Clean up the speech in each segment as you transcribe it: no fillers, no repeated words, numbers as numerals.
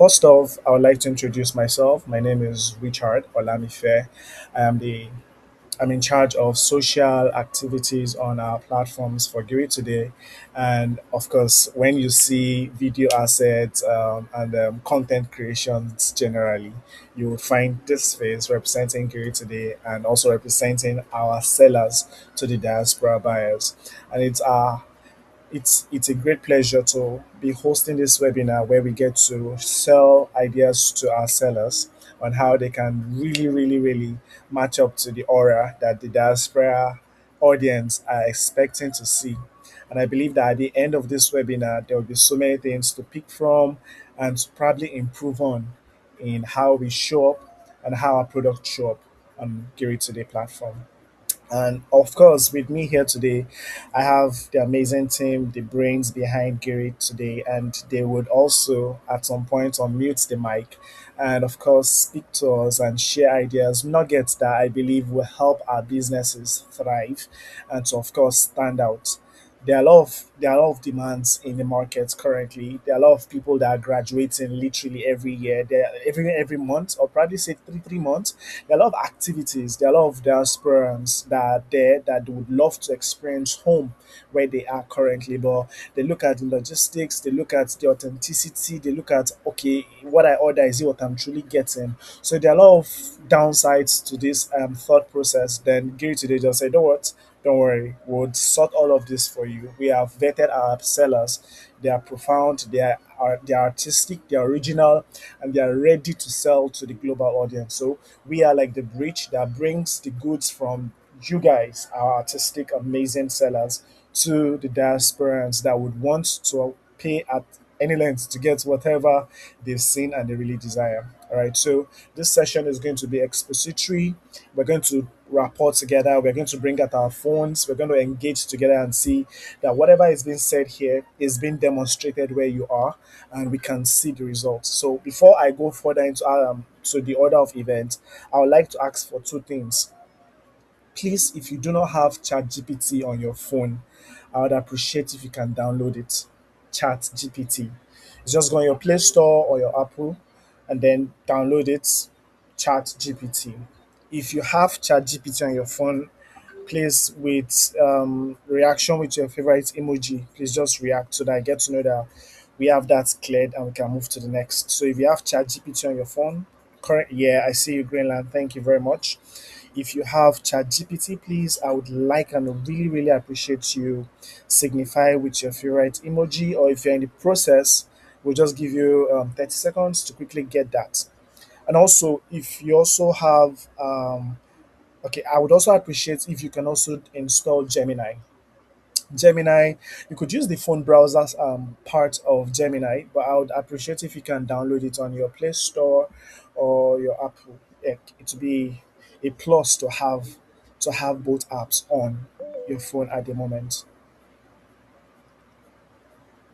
First off, I would like to introduce myself. My name is Richard Olamife. I am the I'm in charge of social activities on our platforms for GiriToday. And of course, when you see video assets and content creations generally, you will find this face representing GiriToday and also representing our sellers to the diaspora buyers. And it's a great pleasure to be hosting this webinar where we get to sell ideas to our sellers on how they can really match up to the aura that the diaspora audience are expecting to see. And I believe that at the end of this webinar, there will be so many things to pick from and to probably improve on in how we show up and how our products show up on Gary Today platform. And of course, with me here today, I have the amazing team, the brains behind Gary today, and they would also at some point unmute the mic and, of course, speak to us and share ideas, nuggets that I believe will help our businesses thrive and to, of course, stand out. There are a lot of demands in the market currently. There are a lot of people that are graduating literally every year. Every month, or probably say 3 months. There are a lot of activities. There are a lot of diasporans that are there that would love to experience home where they are currently, but they look at the logistics, they look at the authenticity, they look at okay, what I order is it what I'm truly getting. So there are a lot of downsides to this thought process. Then Gary today just said, "Know what? Don't worry, we'll sort all of this for you. We have vetted our sellers. They are profound, they are artistic, they are original, and they are ready to sell to the global audience. So we are like the bridge that brings the goods from you guys, our artistic, amazing sellers, to the diasporans that would want to pay at any length to get whatever they've seen and they really desire. All right, so this session is going to be expository. We're going to rapport together. We're going to bring out our phones. We're going to engage together and see that whatever is being said here is being demonstrated where you are, and we can see the results. So before I go further into to the order of events, I would like to ask for two things. Please, if you do not have ChatGPT on your phone, I would appreciate if you can download it. ChatGPT. It's just go on your Play Store or your Apple and then download it. ChatGPT. If you have ChatGPT on your phone, please with reaction with your favorite emoji, please just react so that I get to know that we have that cleared and we can move to the next. So if you have ChatGPT on your phone, current yeah, I see you, Greenland. Thank you very much. If you have ChatGPT, please, I would like and really appreciate you signify with your favorite emoji, or if you're in the process, we'll just give you 30 seconds to quickly get that. And also, if you also have, okay, I would also appreciate if you can also install Gemini. Gemini, you could use the phone browsers part of Gemini, but I would appreciate if you can download it on your Play Store or your Apple. It would be a plus to have both apps on your phone at the moment.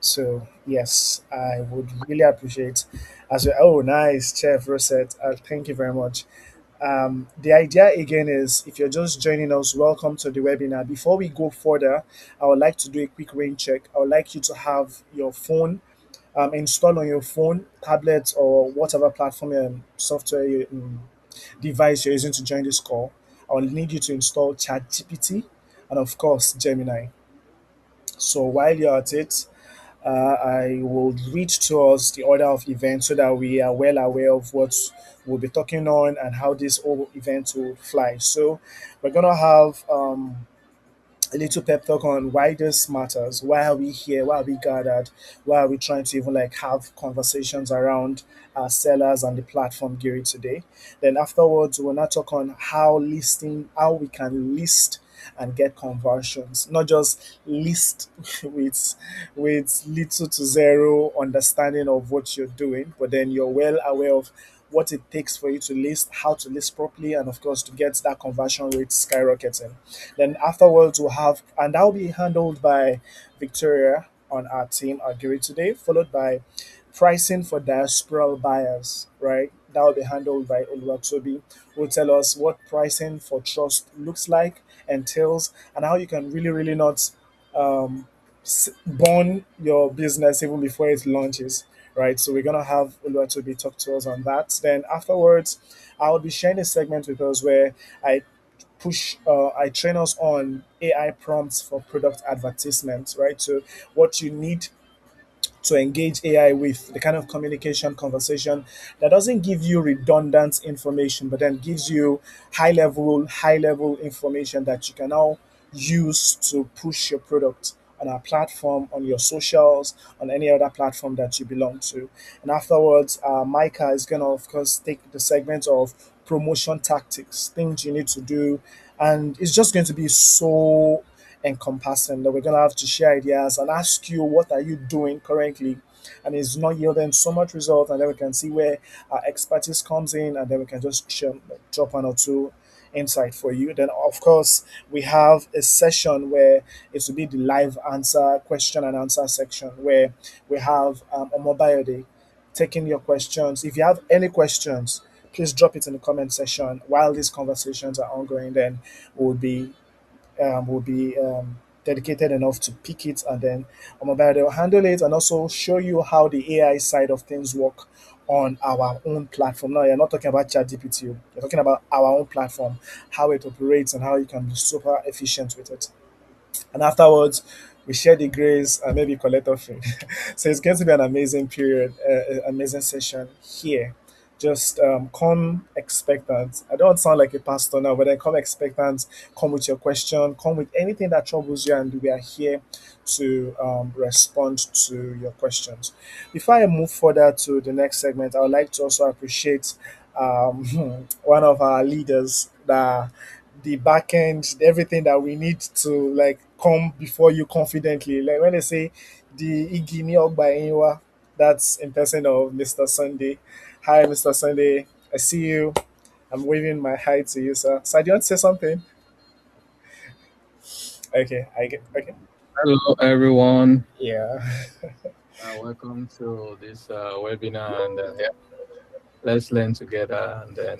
So yes, I would really appreciate as well. Oh, nice, Chef Rosette. Thank you very much. The idea again is if you're just joining us, welcome to the webinar. Before we go further, I would like to do a quick rain check. I would like you to have your phone installed on your phone, tablet, or whatever platform software device you're using to join this call. I will need you to install ChatGPT and, of course, Gemini. So while you're at it, I will read to us the order of events so that we are well aware of what we'll be talking on and how this whole event will fly. So we're gonna have a little pep talk on why this matters. Why are we here? Why are we gathered? Why are we trying to even like have conversations around our sellers and the platform Gary today? Then afterwards, we'll now talk on how we can list and get conversions, not just list with little to zero understanding of what you're doing, but then you're well aware of what it takes for you to list, how to list properly, and of course to get that conversion rate skyrocketing. Then afterwards we'll have, and that will be handled by Victoria on our team at Giri today, followed by pricing for diasporal buyers, right? That will be handled by Oluwatobi, who will tell us what pricing for trust looks like, entails, and how you can really not um, burn your business even before it launches, right? So we're gonna have Oluwatobi talk to us on that. Then afterwards, I'll be sharing a segment with us where I train us on AI prompts for product advertisements, right? So what you need to engage AI with, the kind of communication conversation that doesn't give you redundant information, but then gives you high level information that you can now use to push your product on our platform, on your socials, on any other platform that you belong to. And afterwards, Micah is going to, of course, take the segment of promotion tactics, things you need to do. And it's just going to be so encompassing that we're going to have to share ideas and ask you what are you doing currently, and it's not yielding so much result, and then we can see where our expertise comes in, and then we can just share, drop one or two insight for you. Then of course we have a session where it will be the live answer question and answer section where we have a mobile day taking your questions. If you have any questions, please drop it in the comment section while these conversations are ongoing. Then we'll be will be dedicated enough to pick it, and then mobile will handle it and also show you how the AI side of things work on our own platform. Now, you're not talking about ChatGPT, you're talking about our own platform, how it operates, and how you can be super efficient with it. And afterwards, we share the grace and maybe collect offering. So it's going to be an amazing period, amazing session here. Just come expectant. I don't sound like a pastor now, but then come expectant. Come with your question. Come with anything that troubles you, and we are here to respond to your questions. Before I move further to the next segment, I would like to also appreciate um, one of our leaders, the back end, everything that we need to like come before you confidently. Like when they say the Igini Ogba, that's in person of Mr. Sunday. Hi, Mr. Sunday. I see you. I'm waving my hi to you, sir. So, do you want to say something? Okay, I get. Okay, Hello, everyone. yeah. Welcome to this webinar, and yeah, let's learn together and then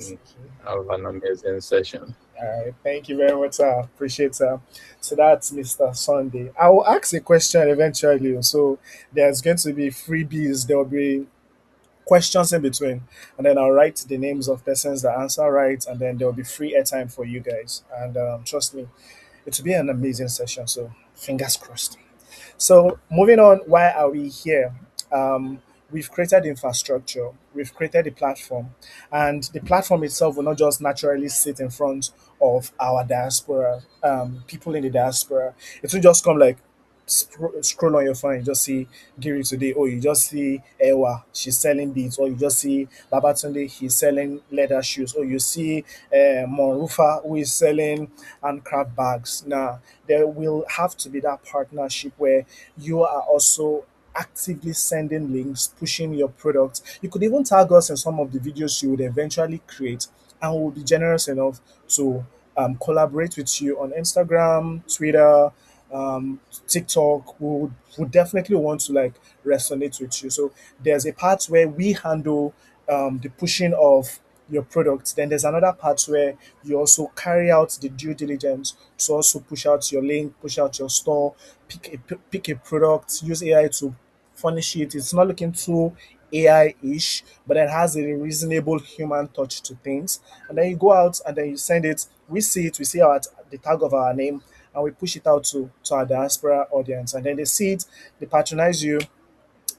have an amazing session. All right, thank you very much, sir. Appreciate sir. So that's Mr. Sunday. I will ask a question eventually. So there's going to be freebies. There will be questions in between, and then I'll write the names of persons that answer right, and then there will be free airtime for you guys. And trust me, it will be an amazing session. So fingers crossed. So moving on, why are we here? We've created infrastructure, we've created a platform, and the platform itself will not just naturally sit in front of our diaspora, people in the diaspora. It will just come like scroll on your phone, you just see Giri today, or you just see Ewa, she's selling beads, or you just see Babatunde, he's selling leather shoes, or you see Morufa, who is selling handcraft bags. Now, there will have to be that partnership where you are also actively sending links, pushing your product. You could even tag us in some of the videos you would eventually create, and we'll be generous enough to collaborate with you on Instagram, Twitter, TikTok. We would definitely want to like resonate with you. So there's a part where we handle the pushing of your product. Then there's another part where you also carry out the due diligence to also push out your link, push out your store, pick a product, use AI to furnish it. It's not looking too AI-ish, but it has a reasonable human touch to things. And then you go out and then you send it. We see it. We see the tag of our name, and we push it out to our diaspora audience. And then they see it. They patronize you,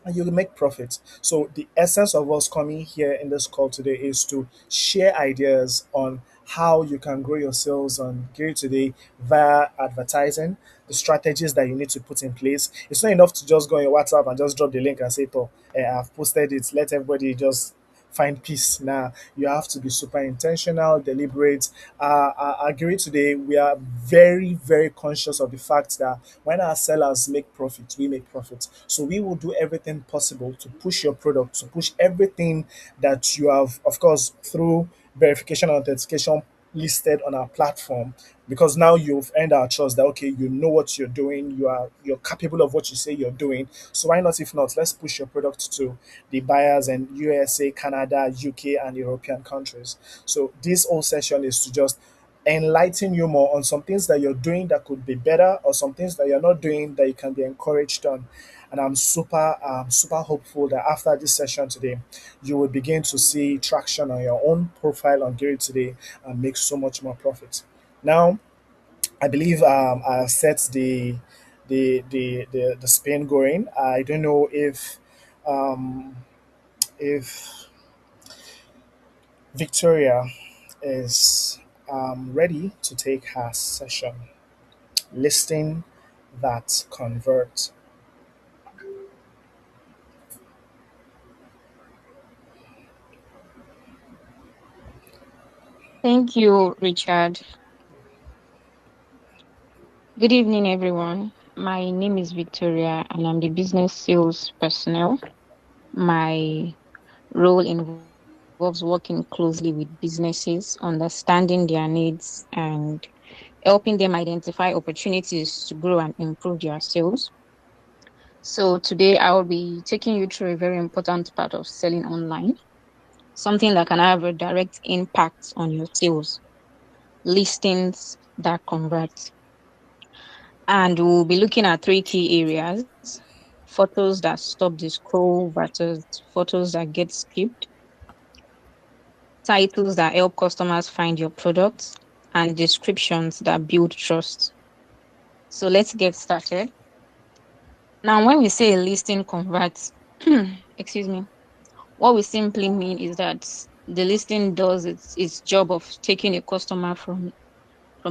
and you will make profit. So the essence of us coming here in this call today is to share ideas on how you can grow your sales on Gear Today via advertising, the strategies that you need to put in place. It's not enough to just go on your WhatsApp and just drop the link and say, "Oh, I've posted it. Let everybody just find peace." Now you have to be super intentional, deliberate. Agree today, we are very, very conscious of the fact that when our sellers make profit, we make profit. So we will do everything possible to push your product, to push everything that you have, of course, through verification and authentication listed on our platform, because now you've earned our trust that okay, you know what you're doing, you're capable of what you say you're doing. So why not, if not, let's push your product to the buyers in USA, Canada, UK, and European countries. So this whole session is to just enlighten you more on some things that you're doing that could be better, or some things that you're not doing that you can be encouraged on. And I'm super hopeful that after this session today, you will begin to see traction on your own profile on Gary today and make so much more profit. Now, I believe I set the spin going. I don't know if Victoria is ready to take her session. Listing that convert. Thank you, Richard. Good evening, everyone. My name is Victoria, and I'm the business sales personnel. My role involves working closely with businesses, understanding their needs, and helping them identify opportunities to grow and improve their sales. So, today I'll be taking you through a very important part of selling online, something that can have a direct impact on your sales, listings that convert. And we'll be looking at three key areas: photos that stop the scroll versus photos that get skipped, titles that help customers find your products, and descriptions that build trust. So let's get started. Now, when we say a listing converts, excuse me, what we simply mean is that the listing does its job of taking a customer from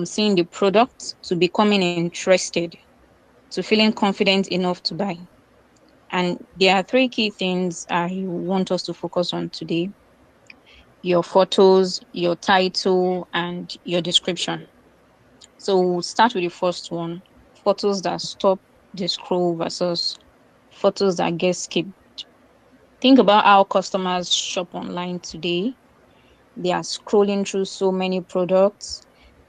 seeing the product to becoming interested to feeling confident enough to buy. And there are three key things I want us to focus on today: your photos, your title, and your description. So we'll start with the first one: photos that stop the scroll versus photos that get skipped. Think about how customers shop online today. They are scrolling through so many products.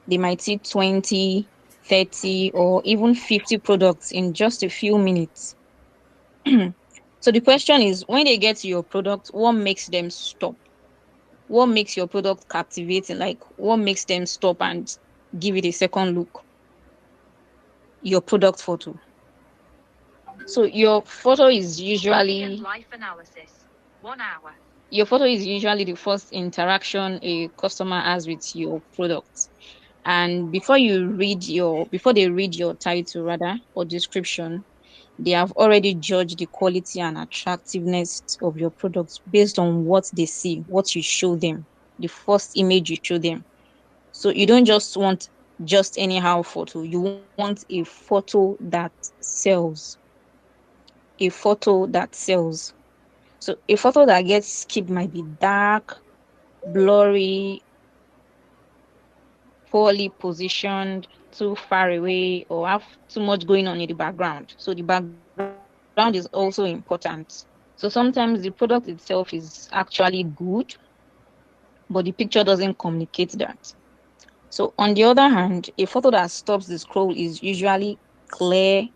They might see 20, 30, or even 50 products in just a few minutes. So the question is, when they get to your product, what makes them stop? What makes your product captivating? Like, what makes them stop and give it a second look? Your product photo. So your photo is usually the first interaction a customer has with your product. And before they read your title rather or description, they have already judged the quality and attractiveness of your products based on what they see, what you show them, the first image you show them. So you don't just want just anyhow photo. You want a photo that sells. A photo that sells. So a photo that gets skipped might be dark, blurry, poorly positioned, too far away, or have too much going on in the background. So the background is also important. So sometimes the product itself is actually good, but the picture doesn't communicate that. So, on the other hand, a photo that stops the scroll is usually clear,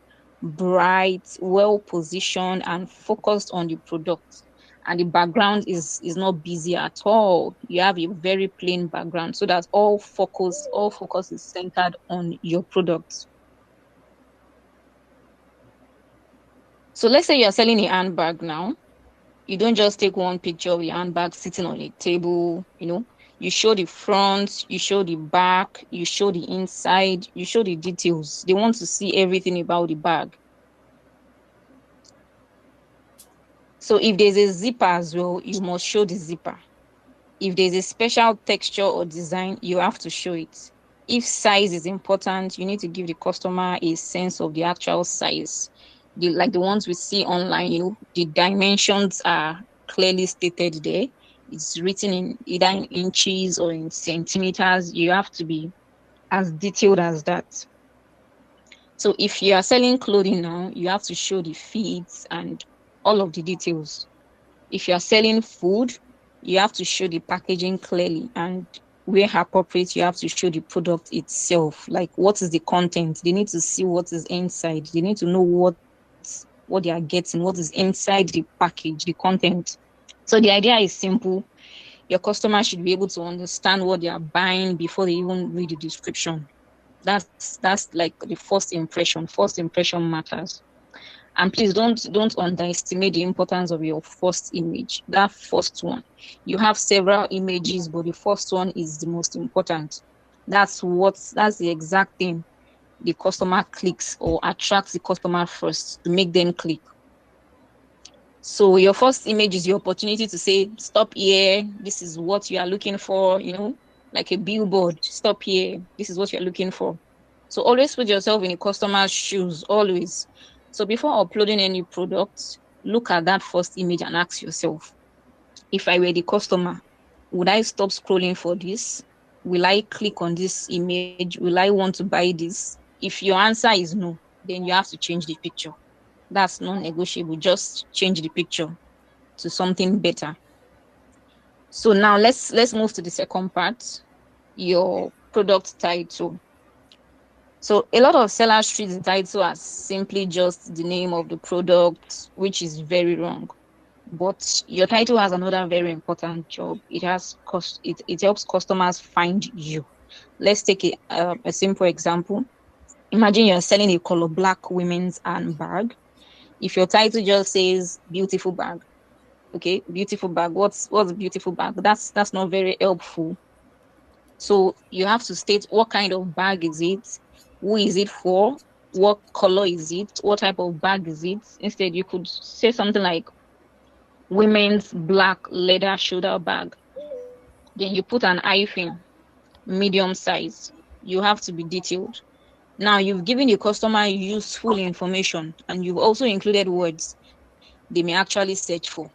bright, well positioned, and focused on the product. And the background is not busy at all. You have a very plain background, so that all focus is centered on your product. So let's say you're selling a handbag now. You don't just take one picture of your handbag sitting on a table, you show the front, you show the back, you show the inside, you show the details. They want to see everything about the bag. So if there's a zipper as well, you must show the zipper. If there's a special texture or design, you have to show it. If size is important, you need to give the customer a sense of the actual size. Like the ones we see online, the dimensions are clearly stated there. It's written in either in inches or in centimeters. You have to be as detailed as that. So if you are selling clothing now, you have to show the fits and all of the details. If you are selling food, you have to show the packaging clearly, and where appropriate, you have to show the product itself. Like, what is the content? They need to see what is inside. They need to know what they are getting, what is inside the package, the content. So the idea is simple. Your customer should be able to understand what they are buying before they even read the description. That's like the first impression. First impression matters. And please don't underestimate the importance of your first image. That first one. You have several images, but the first one is the most important. That's the exact thing the customer clicks or attracts the customer first to make them click. So your first image is your opportunity to say, stop here, this is what you are looking for, like a billboard, stop here, this is what you're looking for. So always put yourself in a customer's shoes, always. So before uploading any product, look at that first image and ask yourself, if I were the customer, would I stop scrolling for this? Will I click on this image? Will I want to buy this? If your answer is no, then you have to change the picture. That's non-negotiable. Just change the picture to something better. So now let's move to the second part, your product title. So a lot of sellers treat the title as simply just the name of the product, which is very wrong. But your title has another very important job. It helps customers find you. Let's take a simple example. Imagine you're selling a color black women's handbag. If your title just says beautiful bag, okay, beautiful bag. What's beautiful bag? That's not very helpful. So you have to state what kind of bag is it, who is it for, what color is it, what type of bag is it. Instead, you could say something like women's black leather shoulder bag. Then you put an hyphen, medium size. You have to be detailed. Now you've given the customer useful information and you've also included words they may actually search for.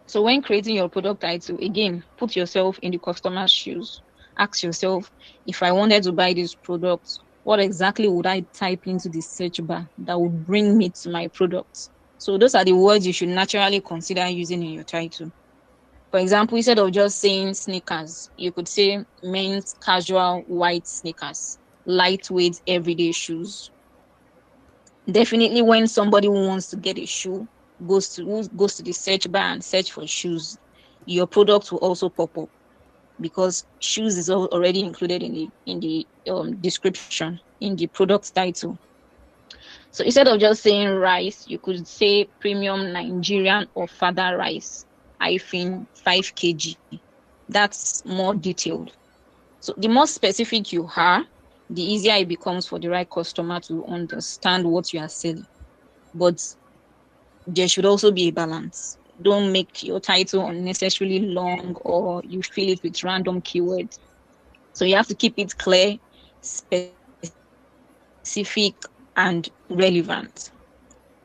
So when creating your product title, again, put yourself in the customer's shoes. Ask yourself, if I wanted to buy this product, what exactly would I type into the search bar that would bring me to my product? So those are the words you should naturally consider using in your title. For example, instead of just saying sneakers, you could say men's casual white sneakers, lightweight everyday shoes. Definitely when somebody who wants to get a shoe who goes to the search bar and search for shoes, your product will also pop up because shoes is already included in the description in the product title. So instead of just saying rice, you could say premium Nigerian or father rice, hyphen 5 kg. That's more detailed. So the more specific you are, the easier it becomes for the right customer to understand what you are selling. But there should also be a balance. Don't make your title unnecessarily long or you fill it with random keywords. So you have to keep it clear, specific, and relevant.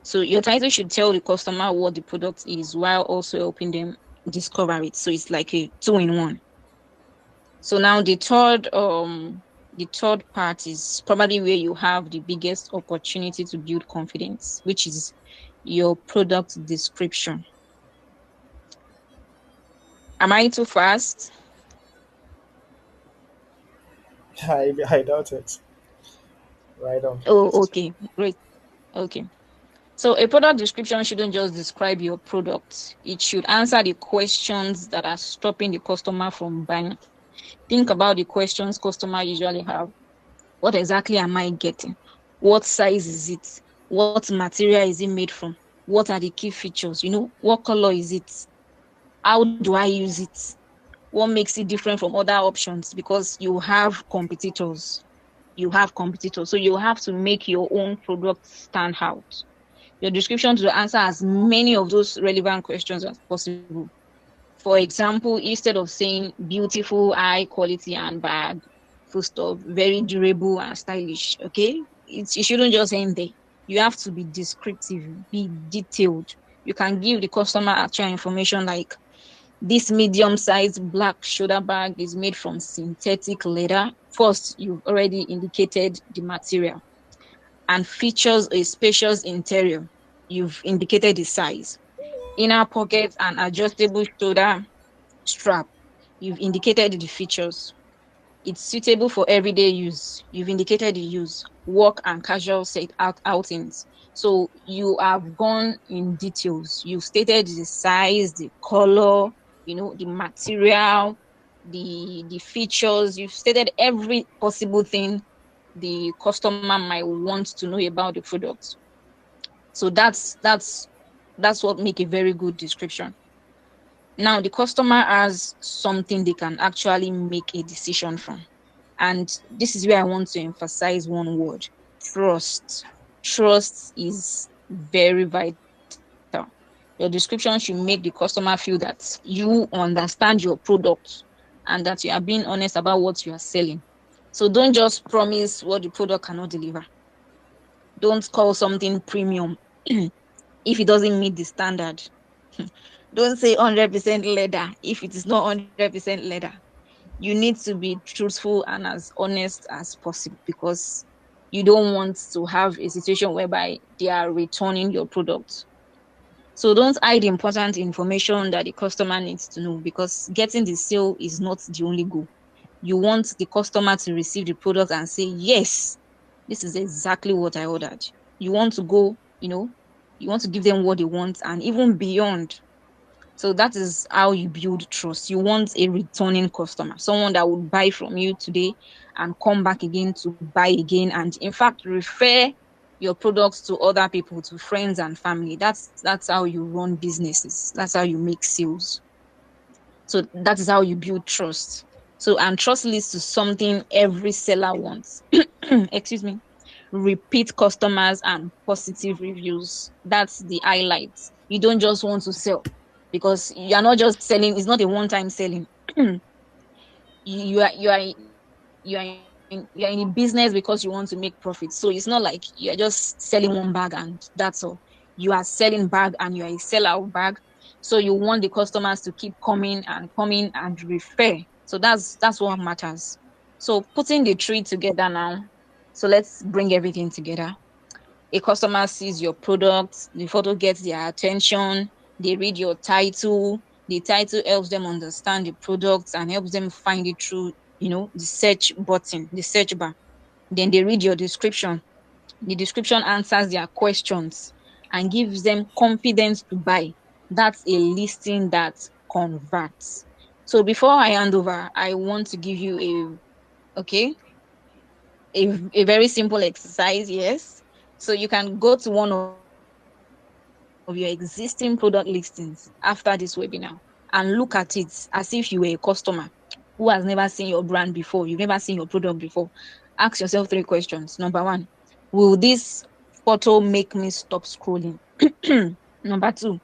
So your title should tell the customer what the product is while also helping them discover it. So it's like a two-in-one. So now the third part is probably where you have the biggest opportunity to build confidence, which is your product description. Am I too fast? I doubt it. Right on, Oh, please. okay, great. Okay. So a product description shouldn't just describe your product. It should answer the questions that are stopping the customer from buying. Think about the questions customer usually have. What exactly am I getting? What size is it? What material is it made from? What are the key features? What color is it? How do I use it? What makes it different from other options? Because you have competitors. You have competitors. So you have to make your own product stand out. Your description to answer as many of those relevant questions as possible. For example, instead of saying beautiful, high quality handbag, full stop, very durable and stylish, okay? It shouldn't just end there. You have to be descriptive, be detailed. You can give the customer actual information like this medium-sized black shoulder bag is made from synthetic leather. First, you've already indicated the material and features a spacious interior. You've indicated the size. Inner pockets and adjustable shoulder strap. You've indicated the features. It's suitable for everyday use. You've indicated the use, work and casual outings. So you have gone in details. You've stated the size, the color, the material, the features. You've stated every possible thing the customer might want to know about the product. So that's what make a very good description. Now the customer has something they can actually make a decision from. And this is where I want to emphasize one word: trust. Trust is very vital. Your description should make the customer feel that you understand your product and that you are being honest about what you are selling. So don't just promise what the product cannot deliver. Don't call something premium if it doesn't meet the standard. Don't say 100% leather if it is not 100% leather. You need to be truthful and as honest as possible, because you don't want to have a situation whereby they are returning your product. So don't hide important information that the customer needs to know, because getting the sale is not the only goal. You want the customer to receive the product and say, yes, this is exactly what I ordered. You want to go, you want to give them what they want and even beyond. So that is how you build trust. You want a returning customer, someone that would buy from you today and come back again to buy again, and in fact refer your products to other people, to friends and family. That's how you run businesses. That's how you make sales. So that is how you build trust. So, and trust leads to something every seller wants. Excuse me. Repeat customers and positive reviews. That's the highlight. You don't just want to sell, because you are not just selling, it's not a one-time selling. You are in a business because you want to make profit. So it's not like you are just selling one bag and that's all. You are selling bag and you are a seller of bag. So you want the customers to keep coming and refer. So that's what matters. So putting the three together now. So let's bring everything together. A customer sees your product, the photo gets their attention, they read your title, the title helps them understand the product and helps them find it through, the search button, the search bar. Then they read your description. The description answers their questions and gives them confidence to buy. That's a listing that converts. So before I hand over, I want to give you a very simple exercise. Yes. So you can go to one of your existing product listings after this webinar and look at it as if you were a customer who has never seen your brand before, you've never seen your product before. Ask yourself three questions. Number one, will this photo make me stop scrolling? Number two,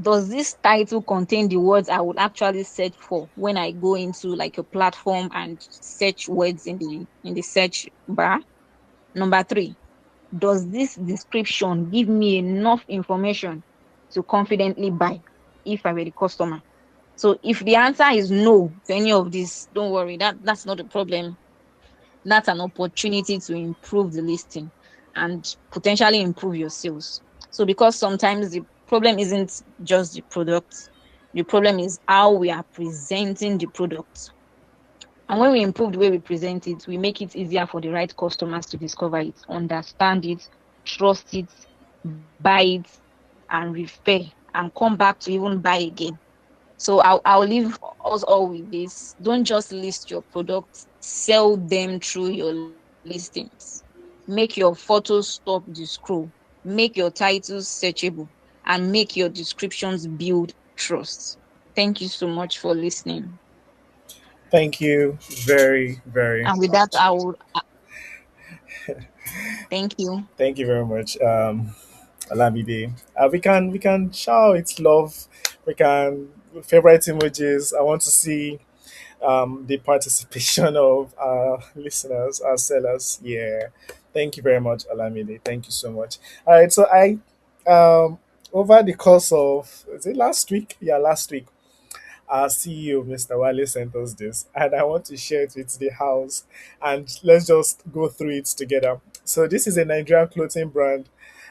does this title contain the words I would actually search for when I go into like a platform and search words in the search bar? Number three, does this description give me enough information to confidently buy if I were the customer? So if the answer is no to any of this, don't worry, that's not a problem. That's an opportunity to improve the listing and potentially improve your sales. So because sometimes the problem isn't just the product, the problem is how we are presenting the product. And when we improve the way we present it, we make it easier for the right customers to discover it, understand it, trust it, buy it, and refer and come back to even buy again. So I'll leave us all with this. Don't just list your products, sell them through your listings. Make your photos stop the scroll. Make your titles searchable and make your descriptions build trust. Thank you so much for listening. Thank you very, very And with that, much. I will thank you. Thank you very much, Alamide. We can shout its love. We can favorite emojis. I want to see the participation of our listeners, our sellers. Yeah. Thank you very much, Alamide. Thank you so much. All right. So over the course of, is it last week? Yeah, last week, our CEO, Mr. Wale, sent us this, and I want to share it with the house. And let's just go through it together. So, this is a Nigerian clothing brand,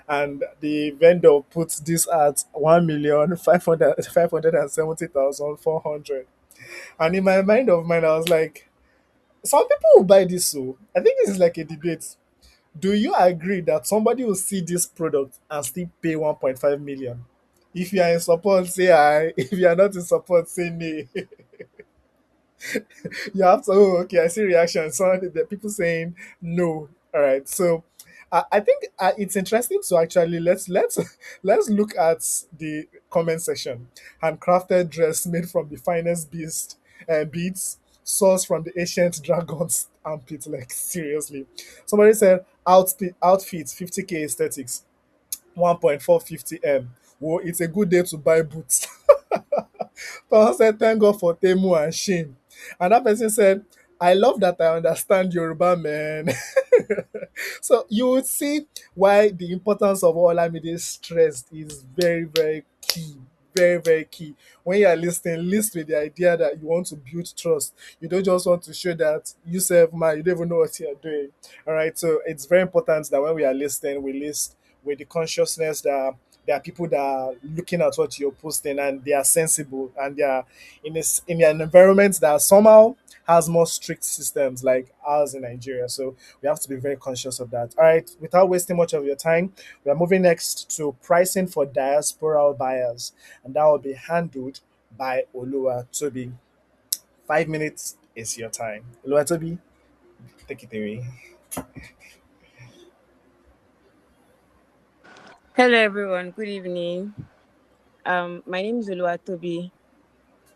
and the vendor puts this at 1,570,400. And in my mind of mine, I was like, some people will buy this. So, I think this is like a debate. Do you agree that somebody will see this product and still pay 1.5 million? If you are in support, say I. If you are not in support, say nay. You have to. Oh, okay. I see reaction. So the people saying no. All right. So I think it's interesting to actually let's let's look at the comment section. Handcrafted dress made from the finest beads, sourced from the ancient dragon's armpit. Like seriously, somebody said outfit 50K aesthetics 1.450 M. Whoa, it's a good day to buy boots. Someone said, thank God for Temu and Shin. And that person said, I love that I understand Yoruba, man. So you would see why the importance of Olamide stressed is very, very key. Very, very key. When you are listening, list with the idea that you want to build trust. You don't just want to show that you self man, you don't even know what you're doing. All right. So it's very important that when we are listening, we list with the consciousness that there are people that are looking at what you're posting and they are sensible and they are in an environment that somehow has more strict systems like ours in Nigeria. So we have to be very conscious of that. All right, without wasting much of your time, we are moving next to pricing for diasporal buyers, and that will be handled by Olua Toby. 5 minutes is your time. Olua Toby, take it away. Hello everyone, good evening. My name is Oluwatobi.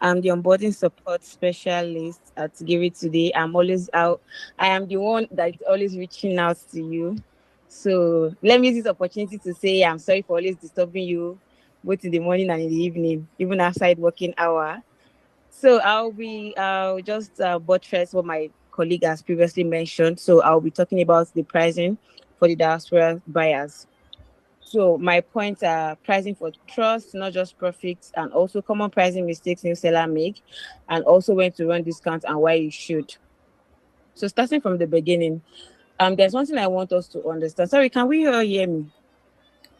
I'm the onboarding support specialist at GiriToday. I am the one that's always reaching out to you. So let me use this opportunity to say I'm sorry for always disturbing you both in the morning and in the evening, even outside working hour. So I'll just buttress what my colleague has previously mentioned. So I'll be talking about the pricing for the diaspora buyers. So my points are pricing for trust, not just profits, and also common pricing mistakes new seller make, and also when to run discounts and why you should. So starting from the beginning, there's one thing I want us to understand. Sorry, can we all hear me?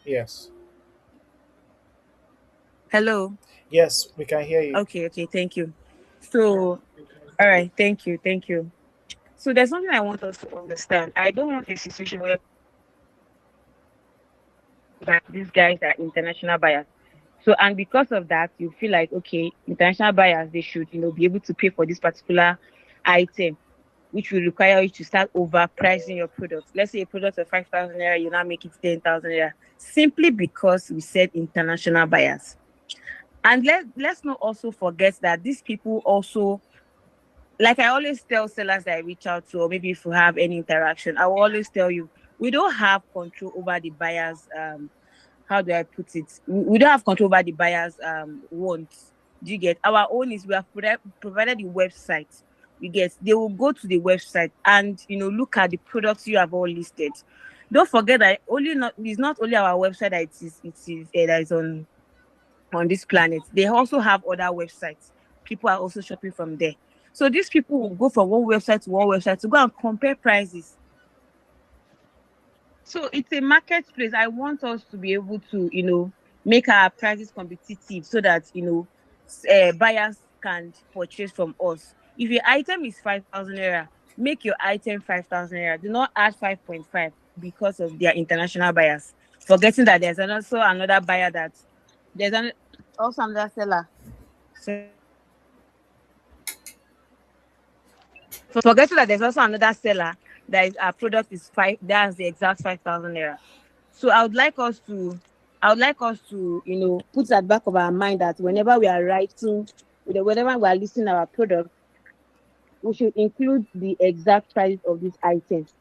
Yes. Hello. Yes, we can hear you. Okay, thank you. So, all right, thank you. So there's something I want us to understand. I don't want a situation where that these guys are international buyers. So and because of that, you feel like okay, international buyers they should be able to pay for this particular item, which will require you to start overpricing your product. Let's say a product of 5,000 naira, you now make it 10,000 naira, simply because we said international buyers. And let's not also forget that these people also, like I always tell sellers that I reach out to, or maybe if we have any interaction, I will always tell you we don't have control over the buyers how do I put it? We don't have control over the buyer's wants. Do you get? Our own is we have provided the website. You get? They will go to the website and look at the products you have all listed. Don't forget that only not it's not only our website that it is that is on this planet. They also have other websites. People are also shopping from there. So these people will go from one website to go and compare prices. So it's a marketplace. I want us to be able to, make our prices competitive so that, buyers can purchase from us. If your item is 5,000 naira, make your item 5,000 naira. Do not add 5.5 because of their international buyers. Forgetting that there's also another buyer there's an, also another seller. Forgetting that there's also another seller that is our product is that's the exact 5,000 naira. So I would like us to, put at back of our mind that whenever we are writing, whenever we are listing our product, we should include the exact price of these items.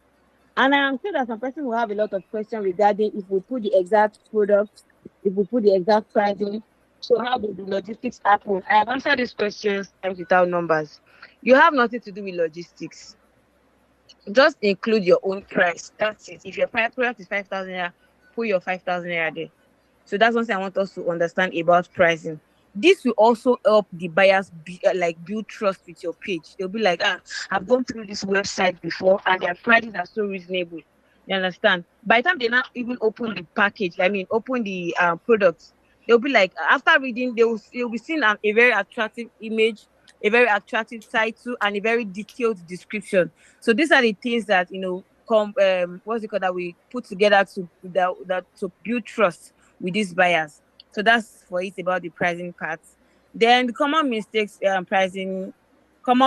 And I am sure that some person will have a lot of questions regarding if we put the exact product, if we put the exact pricing. So how do the logistics happen? I have answered these questions times without numbers. You have nothing to do with logistics. Just include your own price. That's it. If your product is 5,000 naira, put your 5,000 naira there. So that's one thing I want us to understand about pricing. This will also help the buyers build trust with your page. They'll be like, I've gone through this website before and their prices are so reasonable. You understand? By the time they now even open the package, I mean, open the products, they'll be like, after reading, they'll be seeing a very attractive image, a very attractive title, and a very detailed description. So these are the things that what's it called that we put together to build trust with these buyers. So that's for it about the pricing part. Then the common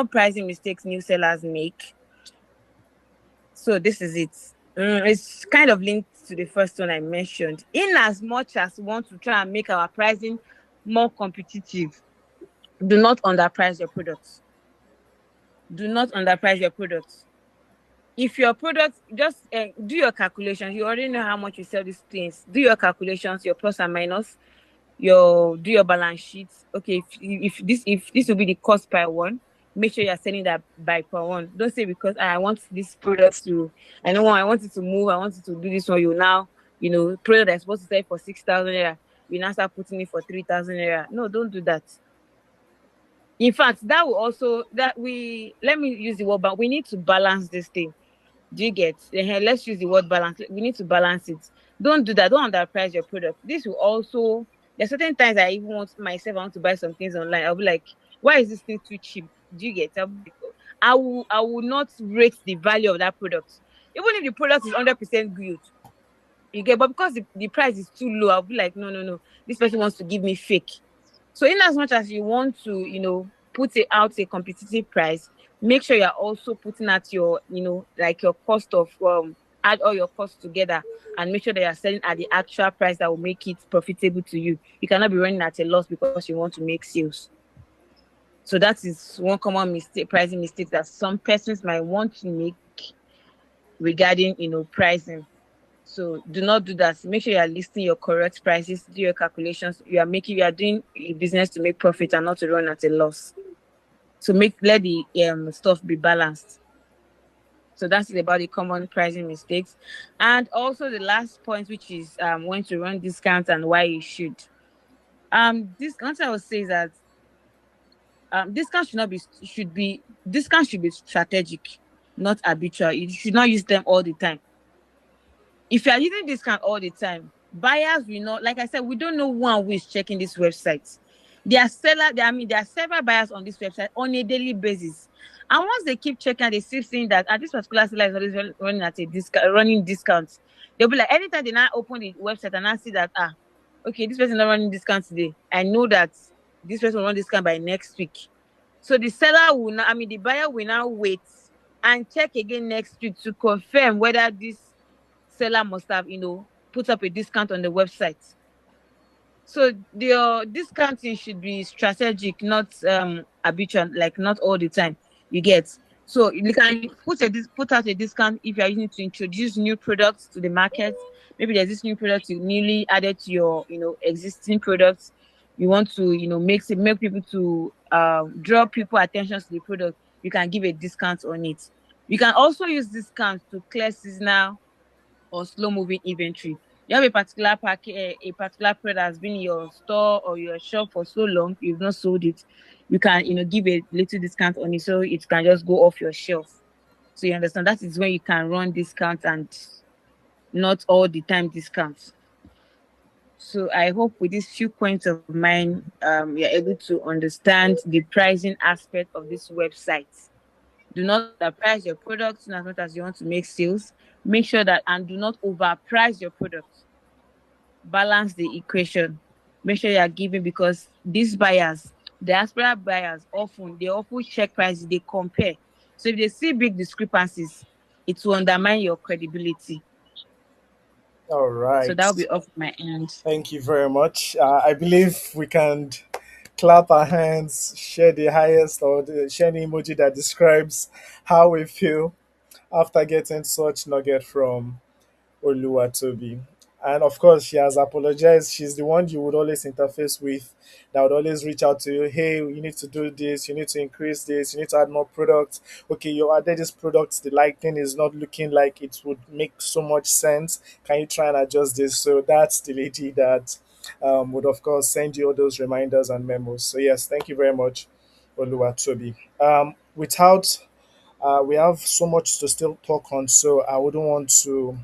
pricing mistakes new sellers make. So this is it. It's kind of linked to the first one I mentioned. In as much as we want to try and make our pricing more competitive, do not underprice your products. Do not underprice your products. If your product, just do your calculations. You already know how much you sell these things. Do your calculations, your plus and minus, your do your balance sheets. Okay, if this will be the cost per one, make sure you're selling that by per one. Don't say because I want this product to, I want it to move, I want it to do this one. You now, product that's supposed to sell for 6,000 naira, you now start putting it for 3,000 naira. No, don't do that. In fact, that will also that we let me use the word, but we need to balance this thing. Do you get? Let's use the word balance. We need to balance it. Don't do that. Don't underprice your product. This will also. There's certain times I even want myself. I want to buy some things online. I'll be like, why is this thing too cheap? Do you get? I'll be like, "Oh." I will not rate the value of that product, even if the product is 100% good. You get, but because the price is too low, I'll be like, no, no, no. This person wants to give me fake. So in as much as you want to, put it out a competitive price, make sure you're also putting at your, like your cost of add all your costs together and make sure that you're selling at the actual price that will make it profitable to you. You cannot be running at a loss because you want to make sales. So that is one common mistake, pricing mistake that some persons might want to make regarding, pricing. So do not do that. Make sure you are listing your correct prices, do your calculations. You are doing a business to make profit and not to run at a loss. So let the stuff be balanced. So that's it about the common pricing mistakes. And also the last point, which is when to run discounts and why you should. This What I would say is that discounts should be strategic, not habitual. You should not use them all the time. If you are using discount all the time, buyers will not, like I said, we don't know who is checking this website. There are several buyers on this website on a daily basis. And once they keep checking, they keep seeing that this particular seller is always running at a discount, running discounts. They'll be like, anytime they now open the website and I see that, okay, this person not running discount today. I know that this person will run discount by next week. So the buyer will now wait and check again next week to confirm whether this seller must have, put up a discount on the website. So the discounting should be strategic, not habitual, like not all the time. You get. So you can put out a discount if you are using to introduce new products to the market. Maybe there's this new product you newly added to your existing products. You want to make people to draw people attention to the product. You can give a discount on it. You can also use discounts to clear seasonal or slow moving inventory. You have a particular product has been in your store or your shop for so long, you've not sold it. You can, give a little discount on it so it can just go off your shelf. So you understand that is when you can run discounts and not all the time discounts. So I hope with these few points of mine, you're able to understand the pricing aspect of this website. Do not underprice your products in as much as you want to make sales. Make sure that and do not overprice your product. Balance the equation. Make sure you are giving because these buyers, diaspora buyers, they often check prices, they compare. So if they see big discrepancies, it will undermine your credibility. All So that will right. be off my end. Thank you very much. I believe we can clap our hands, share the highest or share the emoji that describes how we feel after getting such nugget from Oluwatobi. And of course, she has apologized. She's the one you would always interface with, that would always reach out to you. Hey, you need to do this. You need to increase this. You need to add more products. Okay, you added this product. The lighting is not looking like it would make so much sense. Can you try and adjust this? So that's the lady that would, of course, send you all those reminders and memos. So, yes, thank you very much, Oluwatobi. Without, we have so much to still talk on, so I wouldn't want to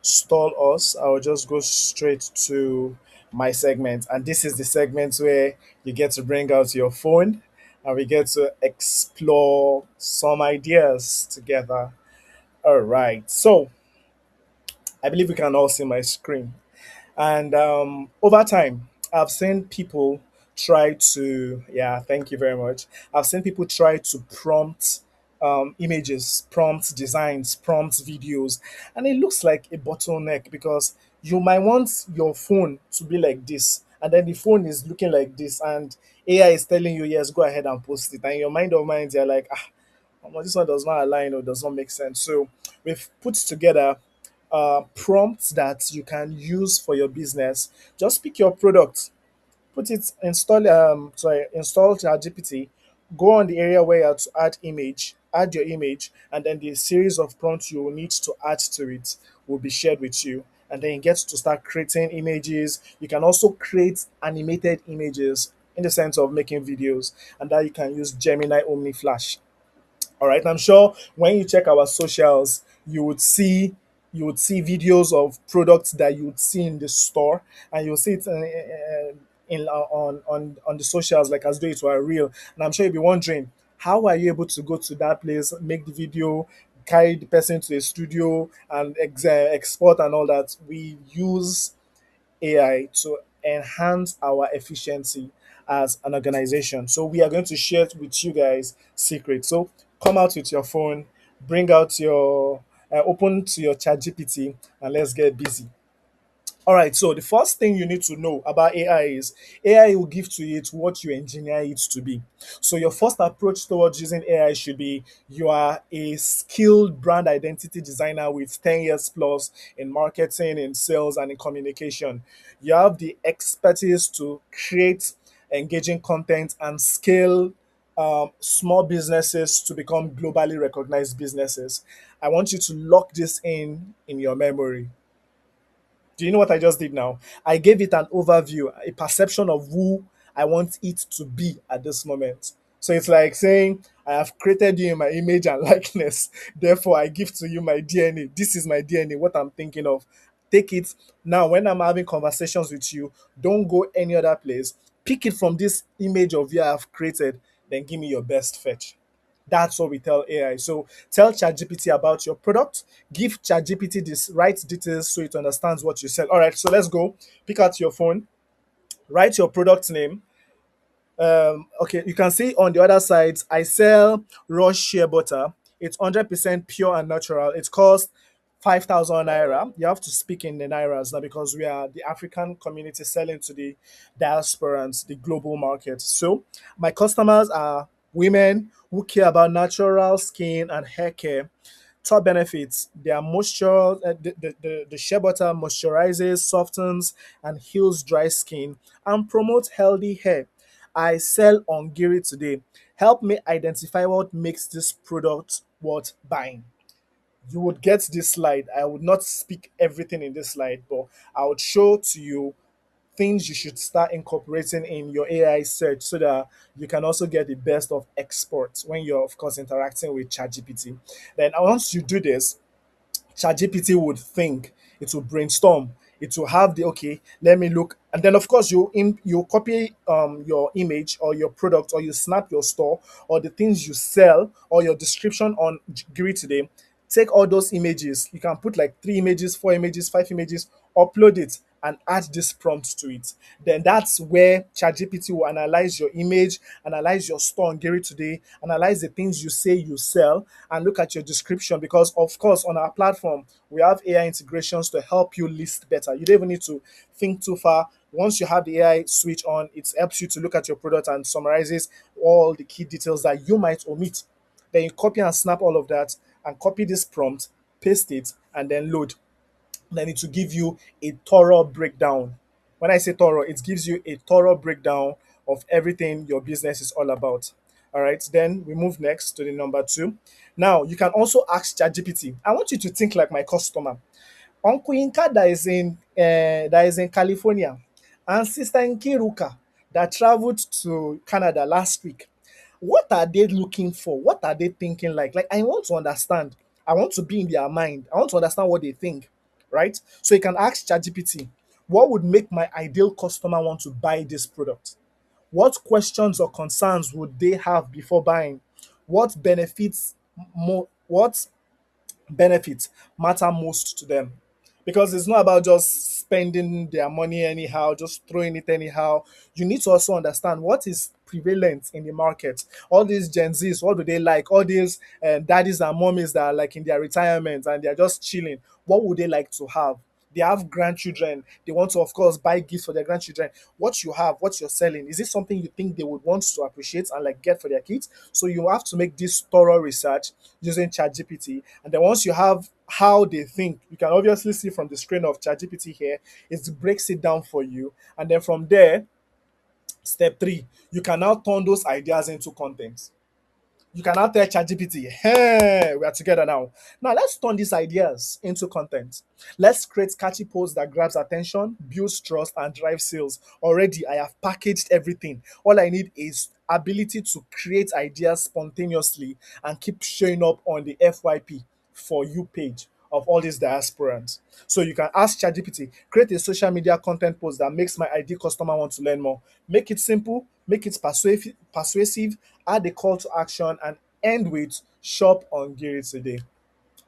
stall us. I'll just go straight to my segment. And this is the segment where you get to bring out your phone and we get to explore some ideas together. All right. So I believe we can all see my screen. And over time, I've seen people try to, yeah, thank you very much. I've seen people try to prompt images, prompt designs, prompt videos, and it looks like a bottleneck because you might want your phone to be like this, and then the phone is looking like this, and AI is telling you, yes, go ahead and post it. And in your mind of minds, you're like, ah, omo, this one does not align or does not make sense. So we've put together prompts that you can use for your business. Just pick your product, put it install ChatGPT, go on the area where you have to add image, add your image, and then the series of prompts you will need to add to it will be shared with you. And then you get to start creating images. You can also create animated images in the sense of making videos, and that you can use Gemini Omni Flash. All right. I'm sure when you check our socials, you would see videos of products that you would see in the store, and you'll see it on the socials like as though it were real. And I'm sure you'll be wondering, how are you able to go to that place, make the video, carry the person to a studio, and export and all that? We use AI to enhance our efficiency as an organization. So we are going to share with you guys secrets. So come out with your phone, bring out your open to your chat GPT, and let's get busy. All right, so the first thing you need to know about AI is AI will give to it what you engineer it to be. So your first approach towards using AI should be you are a skilled brand identity designer with 10 years plus in marketing, in sales, and in communication. You have the expertise to create engaging content and scale small businesses to become globally recognized businesses. I want you to lock this in your memory. Do you know what I just did now? I gave it an overview, a perception of who I want it to be at this moment. So it's like saying, I have created you in my image and likeness. Therefore, I give to you my DNA. This is my DNA, what I'm thinking of. Take it now. When I'm having conversations with you, don't go any other place. Pick it from this image of you I've created, then give me your best fetch. That's what we tell AI. So tell ChatGPT about your product. Give ChatGPT this right details so it understands what you sell. All right, so let's go. Pick out your phone, write your product name. Okay, you can see on the other side, I sell raw shea butter. It's 100% pure and natural. It costs 5,000 naira. You have to speak in the nairas now because we are the African community selling to the diaspora and the global market. So my customers are women who care about natural skin and hair care. Top benefits: their moisture, the shea butter moisturizes, softens, and heals dry skin and promotes healthy hair. I sell on Giri today. Help me identify what makes this product worth buying. You would get this slide. I would not speak everything in this slide, but I would show to you things you should start incorporating in your AI search so that you can also get the best of exports when you're, of course, interacting with ChatGPT. Then, once you do this, ChatGPT would think, it will brainstorm, it will have the okay, let me look, and then of course you copy your image or your product, or you snap your store or the things you sell or your description on Giri today. Take all those images. You can put like 3 images, 4 images, 5 images, upload it, and add this prompt to it. Then that's where ChatGPT will analyze your image, analyze your store on Gary today, analyze the things you say you sell, and look at your description. Because of course, on our platform, we have AI integrations to help you list better. You don't even need to think too far. Once you have the AI switch on, it helps you to look at your product and summarizes all the key details that you might omit. Then you copy and snap all of that and copy this prompt, paste it, and then load. Then it will give you a thorough breakdown. When I say thorough, it gives you a thorough breakdown of everything your business is all about. All right, then we move next to the number two. Now you can also ask ChatGPT. I want you to think like my customer. Uncle Inka that is in California, and Sister Nkiruka that traveled to Canada last week. What are they looking for? What are they thinking like? Like, I want to understand. I want to be in their mind. I want to understand what they think, right? So you can ask ChatGPT, what would make my ideal customer want to buy this product? What questions or concerns would they have before buying? What benefits matter most to them? Because it's not about just spending their money anyhow, just throwing it anyhow. You need to also understand what is prevalent in the market. All these Gen Zs, what do they like? All these daddies and mommies that are like in their retirement and they're just chilling. What would they like to have? They have grandchildren. They want to, of course, buy gifts for their grandchildren. What you have, what you're selling, is it something you think they would want to appreciate and like get for their kids? So you have to make this thorough research using ChatGPT. And then once you have how they think, you can obviously see from the screen of ChatGPT here, it breaks it down for you. And then from there, step three, you can now turn those ideas into content. You can now tell ChatGPT, hey, we are together now. Now let's turn these ideas into content. Let's create catchy posts that grabs attention, builds trust, and drives sales. Already, I have packaged everything. All I need is ability to create ideas spontaneously and keep showing up on the FYP for you page of all these diasporans. So you can ask ChatGPT, create a social media content post that makes my ideal customer want to learn more. Make it simple, make it persuasive, add a call to action, and end with shop on Giri today.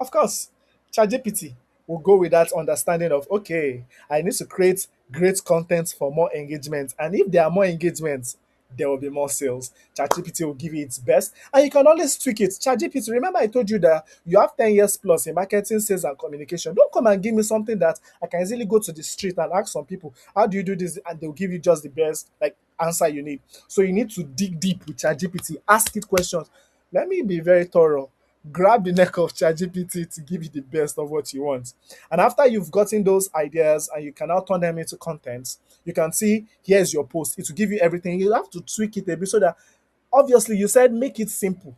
Of course, ChatGPT will go with that understanding of okay, I need to create great content for more engagement. And if there are more engagements, there will be more sales. ChatGPT will give you its best. And you can always tweak it. ChatGPT, remember I told you that you have 10 years plus in marketing, sales, and communication. Don't come and give me something that I can easily go to the street and ask some people, how do you do this? And they'll give you just the best like answer you need. So you need to dig deep with ChatGPT, ask it questions. Let me be very thorough. Grab the neck of ChatGPT to give you the best of what you want. And after you've gotten those ideas and you can now turn them into content, you can see here's your post. It will give you everything. You have to tweak it a bit so that obviously you said make it simple,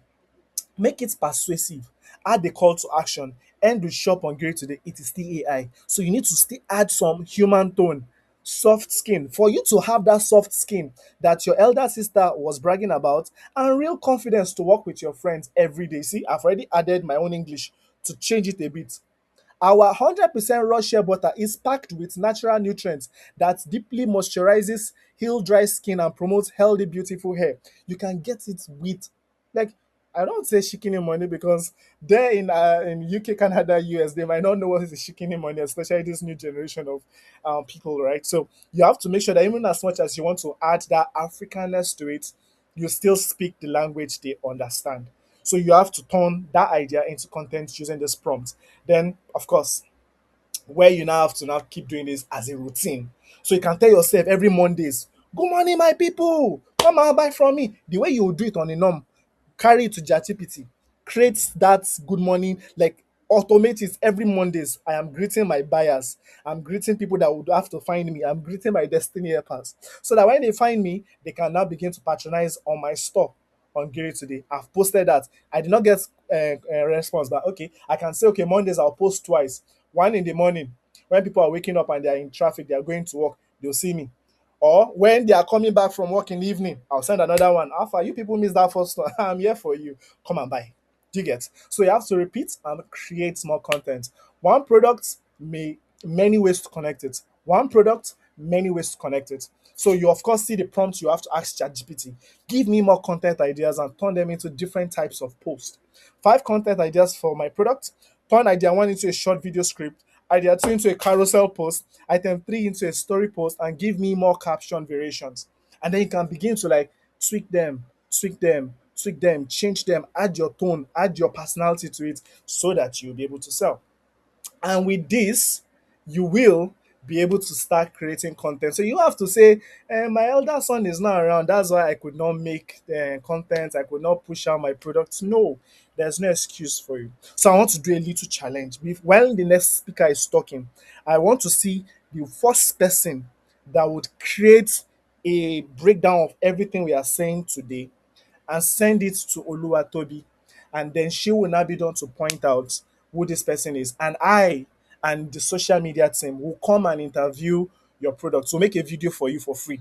make it persuasive, add the call to action, end with shop on Grade Today. It is still AI. So you need to still add some human tone, soft skin. For you to have that soft skin that your elder sister was bragging about, and real confidence to work with your friends every day. See, I've already added my own English to change it a bit. Our 100% raw shea butter is packed with natural nutrients that deeply moisturizes, heal dry skin, and promotes healthy, beautiful hair. You can get it with, like, I don't say shikini money because there in UK, Canada, US, they might not know what is a shikini money, especially this new generation of people, right? So you have to make sure that even as much as you want to add that Africanness to it, you still speak the language they understand. So you have to turn that idea into content using this prompt. Then, of course, where you now have to now keep doing this as a routine. So you can tell yourself every Mondays, good morning, my people. Come and buy from me. The way you will do it on a norm, carry it to ChatGPT. Create that good morning, like automate it every Mondays. I am greeting my buyers. I'm greeting people that would have to find me. I'm greeting my destiny helpers. So that when they find me, they can now begin to patronize on my store on Giri today. I've posted that. I did not get a response, but okay, I can say, okay, Mondays I'll post twice. One in the morning when people are waking up and they are in traffic, they are going to work, they'll see me. Or when they are coming back from work in the evening, I'll send another one. Alpha, you people missed that first one. I'm here for you. Come and buy. Do you get? So you have to repeat and create more content. One product may many ways to connect it. One product, many ways to connect it. So you of course see the prompt you have to ask ChatGPT. Give me more content ideas and turn them into different types of posts. Five content ideas for my product. Turn idea one into a short video script. Idea two into a carousel post. Item three into a story post, and give me more caption variations. And then you can begin to like tweak them, tweak them, tweak them, change them, add your tone, add your personality to it so that you'll be able to sell. And with this, you will be able to start creating content. So you have to say, my elder son is not around. That's why I could not make content. I could not push out my products. No, there's no excuse for you. So I want to do a little challenge. While the next speaker is talking, I want to see the first person that would create a breakdown of everything we are saying today and send it to Oluwatobi. And then she will now be done to point out who this person is. And I and the social media team will come and interview your product. We'll make a video for you for free.